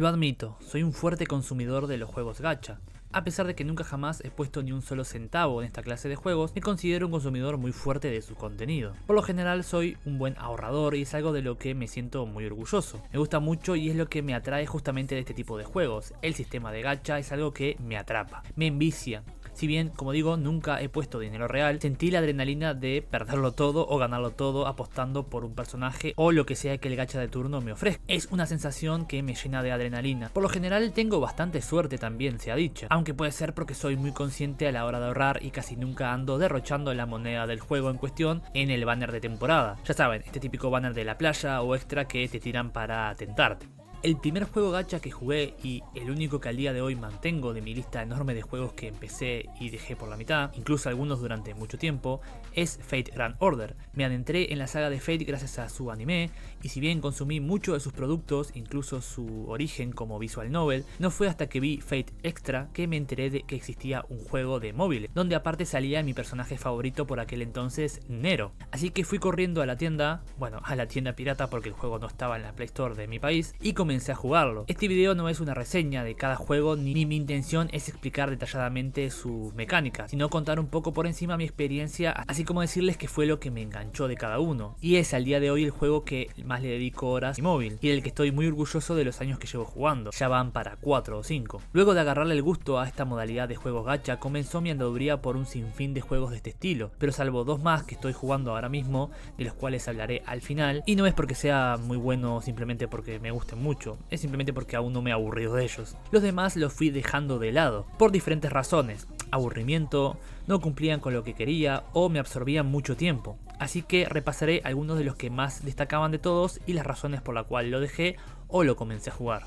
Lo admito, soy un fuerte consumidor de los juegos gacha. A pesar de que nunca jamás he puesto ni un solo centavo en esta clase de juegos, me considero un consumidor muy fuerte de su contenido. Por lo general soy un buen ahorrador y es algo de lo que me siento muy orgulloso. Me gusta mucho y es lo que me atrae justamente de este tipo de juegos. El sistema de gacha es algo que me atrapa, me envicia. Si bien, como digo, nunca he puesto dinero real, sentí la adrenalina de perderlo todo o ganarlo todo apostando por un personaje o lo que sea que el gacha de turno me ofrezca. Es una sensación que me llena de adrenalina. Por lo general tengo bastante suerte también, sea dicha, aunque puede ser porque soy muy consciente a la hora de ahorrar y casi nunca ando derrochando la moneda del juego en cuestión en el banner de temporada. Ya saben, este típico banner de la playa o extra que te tiran para tentarte. El primer juego gacha que jugué y el único que al día de hoy mantengo de mi lista enorme de juegos que empecé y dejé por la mitad, incluso algunos durante mucho tiempo, es Fate Grand Order. Me adentré en la saga de Fate gracias a su anime y si bien consumí mucho de sus productos, incluso su origen como visual novel, no fue hasta que vi Fate Extra que me enteré de que existía un juego de móviles, donde aparte salía mi personaje favorito por aquel entonces, Nero. Así que fui corriendo a la tienda, a la tienda pirata porque el juego no estaba en la Play Store de mi país y comencé a jugarlo. Este video no es una reseña de cada juego ni mi intención es explicar detalladamente sus mecánicas, sino contar un poco por encima mi experiencia, así como decirles qué fue lo que me enganchó de cada uno. Y es al día de hoy el juego que más le dedico horas y móvil, y del que estoy muy orgulloso de los años que llevo jugando, ya van para 4 o 5. Luego de agarrarle el gusto a esta modalidad de juegos gacha, comenzó mi andaduría por un sinfín de juegos de este estilo, pero salvo 2 más que estoy jugando ahora mismo, de los cuales hablaré al final, y no es porque sea muy bueno o simplemente porque me gusten mucho, es simplemente porque aún no me he aburrido de ellos. Los demás los fui dejando de lado, por diferentes razones: aburrimiento, no cumplían con lo que quería o me absorbían mucho tiempo. Así que repasaré algunos de los que más destacaban de todos y las razones por las cuales lo dejé o lo comencé a jugar.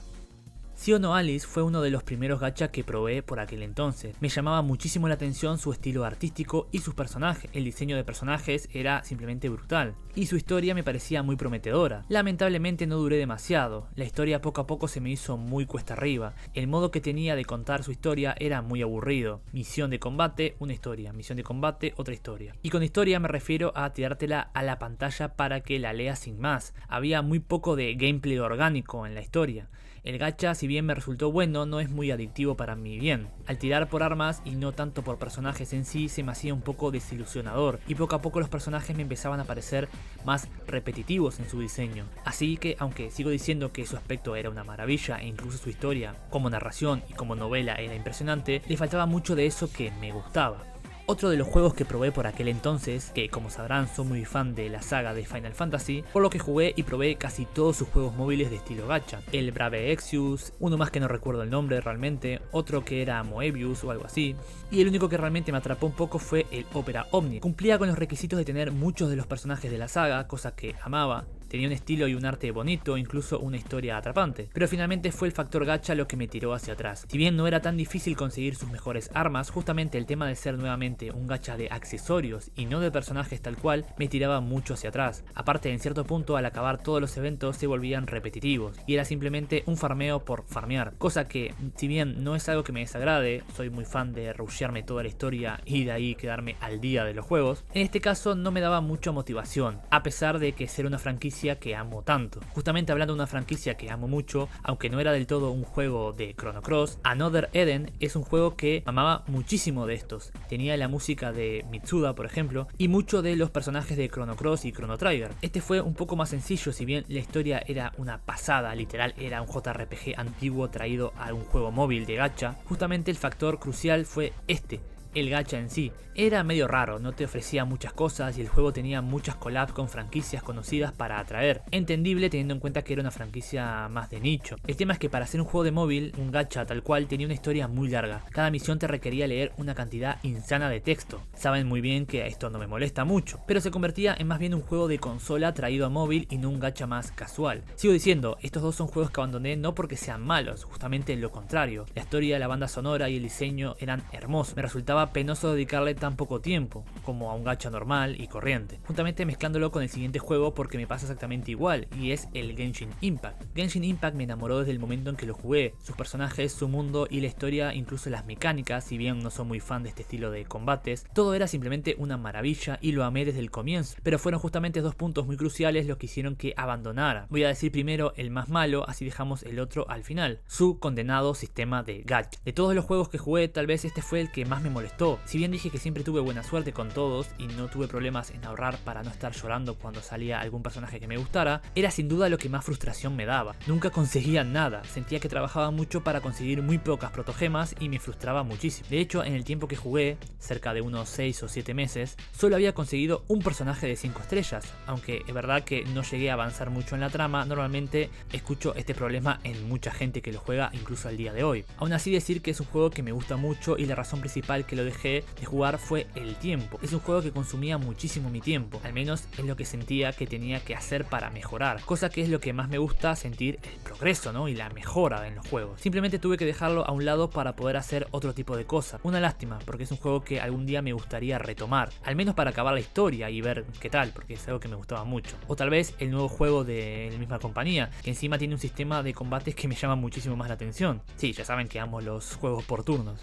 Sio no Alice fue uno de los primeros gacha que probé por aquel entonces. Me llamaba muchísimo la atención su estilo artístico y sus personajes. El diseño de personajes era simplemente brutal y su historia me parecía muy prometedora. Lamentablemente no duré demasiado, la historia poco a poco se me hizo muy cuesta arriba. El modo que tenía de contar su historia era muy aburrido. Misión de combate, una historia, misión de combate, otra historia. Y con historia me refiero a tirártela a la pantalla para que la leas sin más. Había muy poco de gameplay orgánico en la historia. El gacha, si bien me resultó bueno, no es muy adictivo para mi bien. Al tirar por armas y no tanto por personajes en sí, se me hacía un poco desilusionador y poco a poco los personajes me empezaban a parecer más repetitivos en su diseño. Así que, aunque sigo diciendo que su aspecto era una maravilla e incluso su historia, como narración y como novela era impresionante, le faltaba mucho de eso que me gustaba. Otro de los juegos que probé por aquel entonces, que como sabrán soy muy fan de la saga de Final Fantasy, por lo que jugué y probé casi todos sus juegos móviles de estilo gacha. El Brave Exvius, uno más que no recuerdo el nombre realmente, otro que era Moebius o algo así, y el único que realmente me atrapó un poco fue el Opera Omni. Cumplía con los requisitos de tener muchos de los personajes de la saga, cosa que amaba. Tenía un estilo y un arte bonito, incluso una historia atrapante, pero finalmente fue el factor gacha lo que me tiró hacia atrás. Si bien no era tan difícil conseguir sus mejores armas, justamente el tema de ser nuevamente un gacha de accesorios y no de personajes tal cual, me tiraba mucho hacia atrás. Aparte, en cierto punto, al acabar todos los eventos se volvían repetitivos, y era simplemente un farmeo por farmear, cosa que, si bien no es algo que me desagrade, soy muy fan de rushearme toda la historia y de ahí quedarme al día de los juegos, en este caso no me daba mucha motivación, a pesar de que ser una franquicia que amo tanto. Justamente hablando de una franquicia que amo mucho, aunque no era del todo un juego de Chrono Cross, Another Eden es un juego que amaba muchísimo de estos. Tenía la música de Mitsuda, por ejemplo, y muchos de los personajes de Chrono Cross y Chrono Trigger. Este fue un poco más sencillo, si bien la historia era una pasada, literal era un JRPG antiguo traído a un juego móvil de gacha. Justamente el factor crucial fue el gacha en sí. Era medio raro, no te ofrecía muchas cosas y el juego tenía muchas collabs con franquicias conocidas para atraer. Entendible teniendo en cuenta que era una franquicia más de nicho. El tema es que para hacer un juego de móvil, un gacha tal cual tenía una historia muy larga. Cada misión te requería leer una cantidad insana de texto. Saben muy bien que esto no me molesta mucho, pero se convertía en más bien un juego de consola traído a móvil y no un gacha más casual. Sigo diciendo, estos dos son juegos que abandoné no porque sean malos, justamente lo contrario. La historia, la banda sonora y el diseño eran hermosos. Me resultaba resultaba penoso dedicarle tan poco tiempo, como a un gacha normal y corriente, juntamente mezclándolo con el siguiente juego porque me pasa exactamente igual, y es el Genshin Impact. Genshin Impact me enamoró desde el momento en que lo jugué, sus personajes, su mundo y la historia, incluso las mecánicas, si bien no soy muy fan de este estilo de combates, todo era simplemente una maravilla y lo amé desde el comienzo, pero fueron justamente dos puntos muy cruciales los que hicieron que abandonara. Voy a decir primero el más malo, así dejamos el otro al final, su condenado sistema de gacha. De todos los juegos que jugué, tal vez este fue el que más me molestó. Si bien dije que siempre tuve buena suerte con todos y no tuve problemas en ahorrar para no estar llorando cuando salía algún personaje que me gustara, era sin duda lo que más frustración me daba. Nunca conseguía nada, sentía que trabajaba mucho para conseguir muy pocas protogemas y me frustraba muchísimo. De hecho, en el tiempo que jugué, cerca de unos 6 o 7 meses, solo había conseguido un personaje de 5 estrellas, aunque es verdad que no llegué a avanzar mucho en la trama. Normalmente escucho este problema en mucha gente que lo juega incluso al día de hoy. Aún así, decir que es un juego que me gusta mucho y la razón principal que lo dejé de jugar fue el tiempo. Es un juego que consumía muchísimo mi tiempo, al menos es lo que sentía que tenía que hacer para mejorar, cosa que es lo que más me gusta, sentir el progreso, ¿no? Y la mejora en los juegos. Simplemente tuve que dejarlo a un lado para poder hacer otro tipo de cosas. Una lástima, porque es un juego que algún día me gustaría retomar, al menos para acabar la historia y ver qué tal, porque es algo que me gustaba mucho. O tal vez el nuevo juego de la misma compañía, que encima tiene un sistema de combates que me llama muchísimo más la atención. Sí, ya saben que amo los juegos por turnos.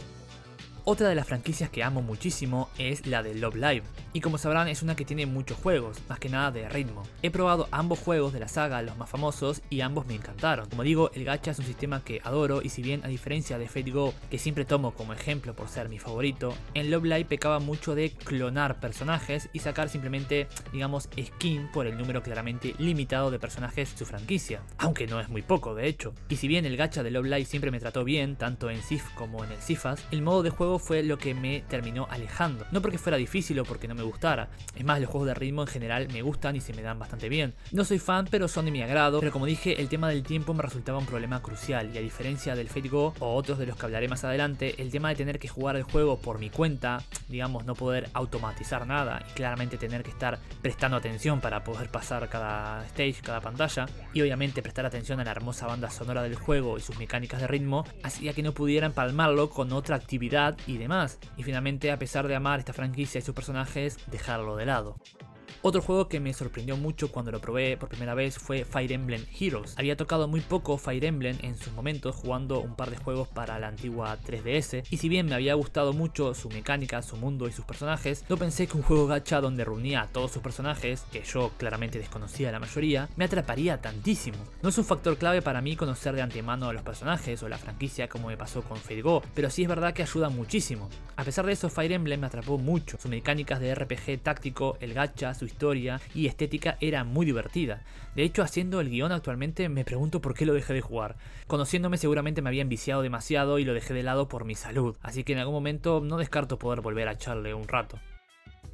Otra de las franquicias que amo muchísimo es la de Love Live, y como sabrán es una que tiene muchos juegos, más que nada de ritmo. He probado ambos juegos de la saga, los más famosos, y ambos me encantaron. Como digo, el gacha es un sistema que adoro, y si bien a diferencia de Fate Go, que siempre tomo como ejemplo por ser mi favorito, en Love Live pecaba mucho de clonar personajes y sacar simplemente, digamos, skin por el número claramente limitado de personajes de su franquicia, aunque no es muy poco de hecho. Y si bien el gacha de Love Live siempre me trató bien, tanto en Sif como en el Sifas, el modo de juego fue lo que me terminó alejando. No porque fuera difícil o porque no me gustara. Es más, los juegos de ritmo en general me gustan y se me dan bastante bien. No soy fan, pero son de mi agrado. Pero como dije, el tema del tiempo me resultaba un problema crucial. Y a diferencia del Fate Go o otros de los que hablaré más adelante, el tema de tener que jugar el juego por mi cuenta, digamos, no poder automatizar nada y claramente tener que estar prestando atención para poder pasar cada stage, cada pantalla, y obviamente prestar atención a la hermosa banda sonora del juego y sus mecánicas de ritmo, hacía que no pudiera empalmarlo con otra actividad y demás, y finalmente, a pesar de amar esta franquicia y sus personajes, dejarlo de lado. Otro juego que me sorprendió mucho cuando lo probé por primera vez fue Fire Emblem Heroes. Había tocado muy poco Fire Emblem en sus momentos, jugando un par de juegos para la antigua 3DS, y si bien me había gustado mucho su mecánica, su mundo y sus personajes, no pensé que un juego gacha donde reunía a todos sus personajes, que yo claramente desconocía la mayoría, me atraparía tantísimo. No es un factor clave para mí conocer de antemano a los personajes o la franquicia como me pasó con Fate Go, pero sí es verdad que ayuda muchísimo. A pesar de eso, Fire Emblem me atrapó mucho. Sus mecánicas de RPG táctico, el gacha, su historia y estética era muy divertida. De hecho, haciendo el guión actualmente me pregunto por qué lo dejé de jugar. Conociéndome seguramente me había enviciado demasiado y lo dejé de lado por mi salud, así que en algún momento no descarto poder volver a echarle un rato.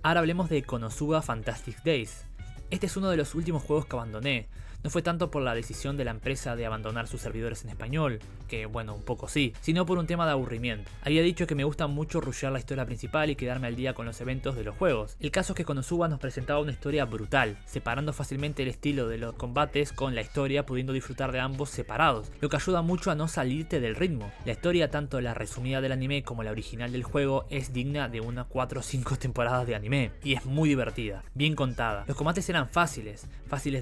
Ahora hablemos de Konosuba Fantastic Days. Este es uno de los últimos juegos que abandoné. No fue tanto por la decisión de la empresa de abandonar sus servidores en español, que bueno, un poco sí, sino por un tema de aburrimiento. Había dicho que me gusta mucho rushear la historia principal y quedarme al día con los eventos de los juegos. El caso es que Konosuba nos presentaba una historia brutal, separando fácilmente el estilo de los combates con la historia, pudiendo disfrutar de ambos separados, lo que ayuda mucho a no salirte del ritmo. La historia, tanto la resumida del anime como la original del juego, es digna de unas 4 o 5 temporadas de anime, y es muy divertida, bien contada. Los combates eran fáciles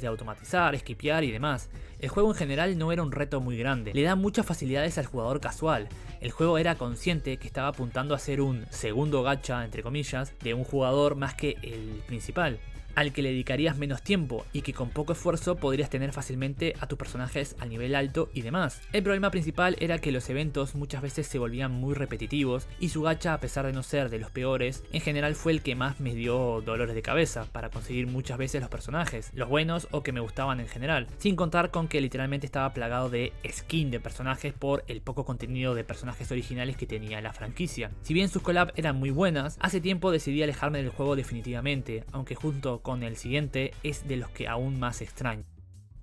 de automatizar, esquipear y demás. El juego en general no era un reto muy grande, le da muchas facilidades al jugador casual. El juego era consciente que estaba apuntando a ser un segundo gacha, entre comillas, de un jugador más que el principal, al que le dedicarías menos tiempo y que con poco esfuerzo podrías tener fácilmente a tus personajes al nivel alto y demás. El problema principal era que los eventos muchas veces se volvían muy repetitivos y su gacha, a pesar de no ser de los peores, en general fue el que más me dio dolores de cabeza para conseguir muchas veces los personajes, los buenos o que me gustaban en general, sin contar con que literalmente estaba plagado de skin de personajes por el poco contenido de personajes originales que tenía la franquicia. Si bien sus collabs eran muy buenas, hace tiempo decidí alejarme del juego definitivamente, aunque junto con el siguiente es de los que aún más extraño.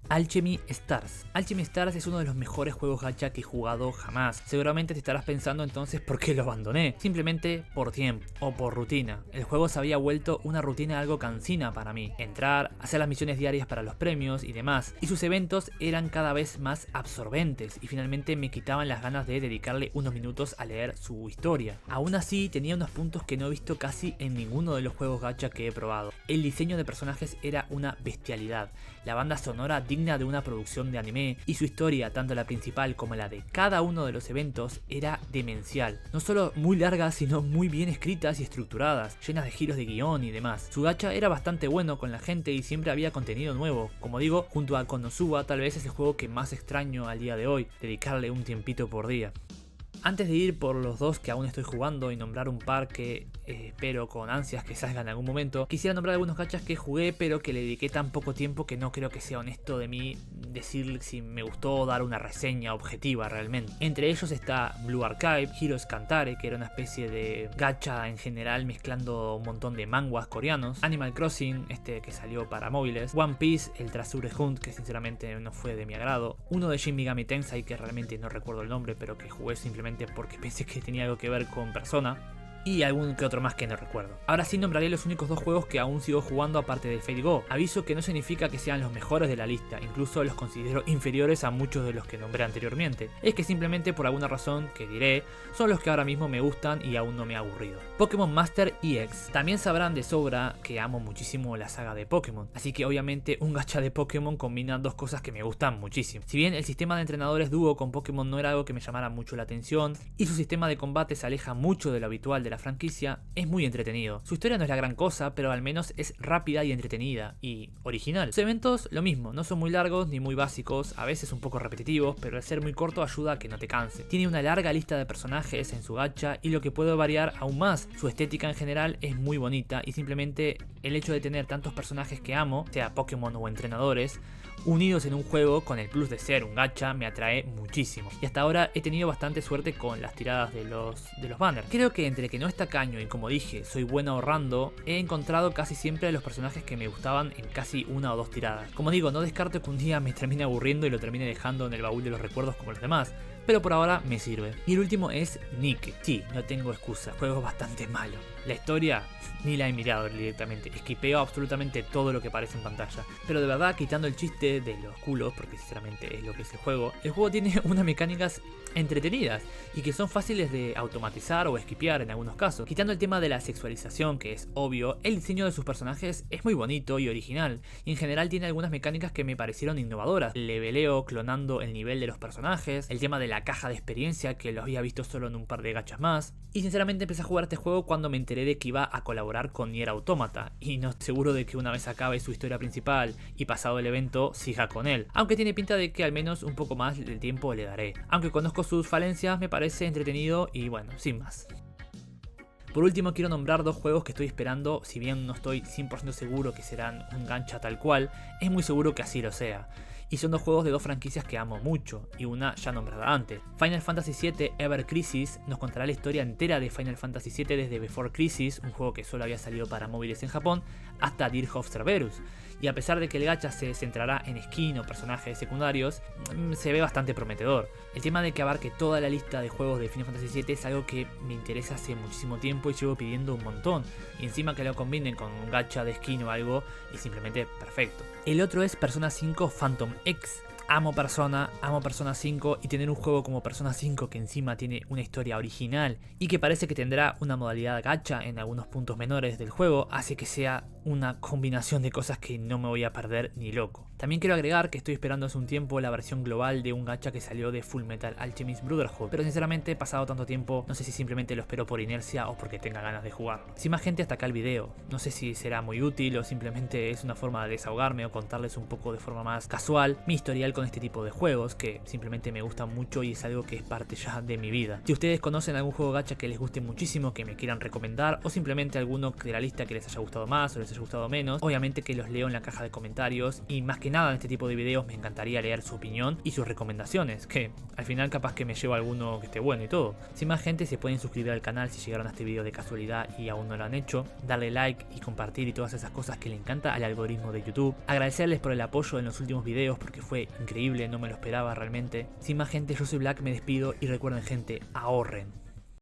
Alchemy Stars. Alchemy Stars es uno de los mejores juegos gacha que he jugado jamás. Seguramente te estarás pensando entonces por qué lo abandoné. Simplemente por tiempo o por rutina. El juego se había vuelto una rutina algo cansina para mí. Entrar, hacer las misiones diarias para los premios y demás. Y sus eventos eran cada vez más absorbentes y finalmente me quitaban las ganas de dedicarle unos minutos a leer su historia. Aún así tenía unos puntos que no he visto casi en ninguno de los juegos gacha que he probado. El diseño de personajes era una bestialidad. La banda sonora digna de una producción de anime y su historia, tanto la principal como la de cada uno de los eventos, era demencial. No solo muy largas, sino muy bien escritas y estructuradas, llenas de giros de guión y demás. Su gacha era bastante bueno con la gente y siempre había contenido nuevo. Como digo, junto a Konosuba tal vez es el juego que más extraño al día de hoy, dedicarle un tiempito por día. Antes de ir por los dos que aún estoy jugando y nombrar un par que espero con ansias que salgan en algún momento, quisiera nombrar algunos gachas que jugué pero que le dediqué tan poco tiempo que no creo que sea honesto de mí decir si me gustó o dar una reseña objetiva realmente. Entre ellos está Blue Archive, Heroes Cantare, que era una especie de gacha en general mezclando un montón de manguas coreanos, Animal Crossing, que salió para móviles, One Piece, el Treasure Hunt, que sinceramente no fue de mi agrado, uno de Shin Megami Tensei que realmente no recuerdo el nombre pero que jugué simplemente porque pensé que tenía algo que ver con Persona, y algún que otro más que no recuerdo. Ahora sí nombraré los únicos dos juegos que aún sigo jugando aparte de Fate Go. Aviso que no significa que sean los mejores de la lista, incluso los considero inferiores a muchos de los que nombré anteriormente. Es que simplemente por alguna razón que diré, son los que ahora mismo me gustan y aún no me ha aburrido. Pokémon Master EX. También sabrán de sobra que amo muchísimo la saga de Pokémon, así que obviamente un gacha de Pokémon combina dos cosas que me gustan muchísimo. Si bien el sistema de entrenadores dúo con Pokémon no era algo que me llamara mucho la atención, y su sistema de combate se aleja mucho de lo habitual de la franquicia, es muy entretenido. Su historia no es la gran cosa, pero al menos es rápida y entretenida, y original. Sus eventos, lo mismo, no son muy largos ni muy básicos, a veces un poco repetitivos, pero al ser muy corto ayuda a que no te canse. Tiene una larga lista de personajes en su gacha, y lo que puede variar aún más, su estética en general es muy bonita, y simplemente el hecho de tener tantos personajes que amo, sea Pokémon o entrenadores, unidos en un juego con el plus de ser un gacha me atrae muchísimo. Y hasta ahora he tenido bastante suerte con las tiradas de los banners. Creo que entre que no es tacaño y como dije, soy bueno ahorrando, he encontrado casi siempre los personajes que me gustaban en casi una o dos tiradas. Como digo, no descarto que un día me termine aburriendo y lo termine dejando en el baúl de los recuerdos como los demás, pero por ahora me sirve. Y el último es Nikke. Sí, no tengo excusa, juego bastante malo. La historia ni la he mirado directamente, esquipeo absolutamente todo lo que aparece en pantalla. Pero de verdad, quitando el chiste de los culos, porque sinceramente es lo que es el juego tiene unas mecánicas entretenidas y que son fáciles de automatizar o esquipear en algunos casos. Quitando el tema de la sexualización, que es obvio, el diseño de sus personajes es muy bonito y original, y en general tiene algunas mecánicas que me parecieron innovadoras. Leveleo clonando el nivel de los personajes, el tema de la caja de experiencia que lo había visto solo en un par de gachas más, y sinceramente empecé a jugar este juego cuando me enteré de que iba a colaborar con Nier Automata, y no estoy seguro de que una vez acabe su historia principal y pasado el evento siga con él, aunque tiene pinta de que al menos un poco más de tiempo le daré. Aunque conozco sus falencias, me parece entretenido y bueno, sin más. Por último quiero nombrar dos juegos que estoy esperando, si bien no estoy 100% seguro que serán un gacha tal cual, es muy seguro que así lo sea. Y son dos juegos de dos franquicias que amo mucho, y una ya nombrada antes. Final Fantasy VII Ever Crisis nos contará la historia entera de Final Fantasy VII desde Before Crisis, un juego que solo había salido para móviles en Japón, hasta Dirge of Cerberus. Y a pesar de que el gacha se centrará en skin o personajes secundarios, se ve bastante prometedor. El tema de que abarque toda la lista de juegos de Final Fantasy VII es algo que me interesa hace muchísimo tiempo y llevo pidiendo un montón. Y encima que lo combinen con un gacha de skin o algo, es simplemente perfecto. El otro es Persona 5 Phantom X. Amo Persona 5 y tener un juego como Persona 5 que encima tiene una historia original y que parece que tendrá una modalidad gacha en algunos puntos menores del juego hace que sea una combinación de cosas que no me voy a perder ni loco. También quiero agregar que estoy esperando hace un tiempo la versión global de un gacha que salió de Fullmetal Alchemist Brotherhood, pero sinceramente pasado tanto tiempo no sé si simplemente lo espero por inercia o porque tenga ganas de jugarlo. Sin más gente, hasta acá el video. No sé si será muy útil o simplemente es una forma de desahogarme o contarles un poco de forma más casual mi historial con este tipo de juegos que simplemente me gustan mucho y es algo que es parte ya de mi vida. Si ustedes conocen algún juego gacha que les guste muchísimo, que me quieran recomendar, o simplemente alguno de la lista que les haya gustado más o les haya gustado menos, obviamente que los leo en la caja de comentarios y más que que nada en este tipo de videos me encantaría leer su opinión y sus recomendaciones, que al final capaz que me llevo alguno que esté bueno y todo. Sin más gente, se pueden suscribir al canal si llegaron a este video de casualidad y aún no lo han hecho, darle like y compartir y todas esas cosas que le encanta al algoritmo de YouTube. Agradecerles por el apoyo en los últimos videos porque fue increíble, no me lo esperaba realmente. Sin más gente, yo soy Black, me despido y recuerden gente, ahorren.